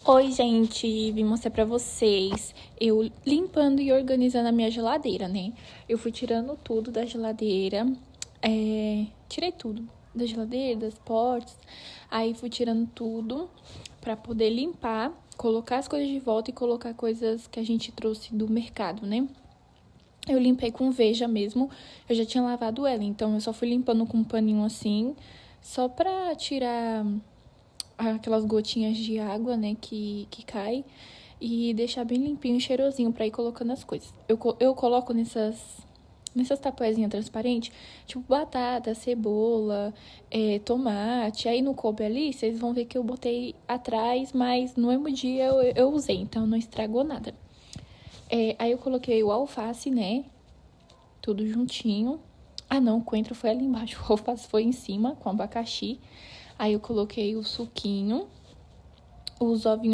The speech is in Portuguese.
Oi, gente, vim mostrar pra vocês eu limpando e organizando a minha geladeira, né? Eu fui tirando tudo da geladeira, tirei tudo da geladeira, das portas, aí fui tirando tudo pra poder limpar, colocar as coisas de volta e colocar coisas que a gente trouxe do mercado, né? Eu limpei com Veja mesmo, eu já tinha lavado ela, então eu só fui limpando com um paninho assim, só pra tirar aquelas gotinhas de água, né, que cai. E deixar bem limpinho e cheirosinho pra ir colocando as coisas. Eu coloco nessas tapoezinhas transparentes, tipo batata, cebola, tomate. Aí no coube ali, vocês vão ver que eu botei atrás, mas no mesmo dia eu usei, então não estragou nada. Aí eu coloquei o alface, né, tudo juntinho. Ah, não, o coentro foi ali embaixo, o alface foi em cima, com abacaxi. Aí eu coloquei o suquinho, os ovinhos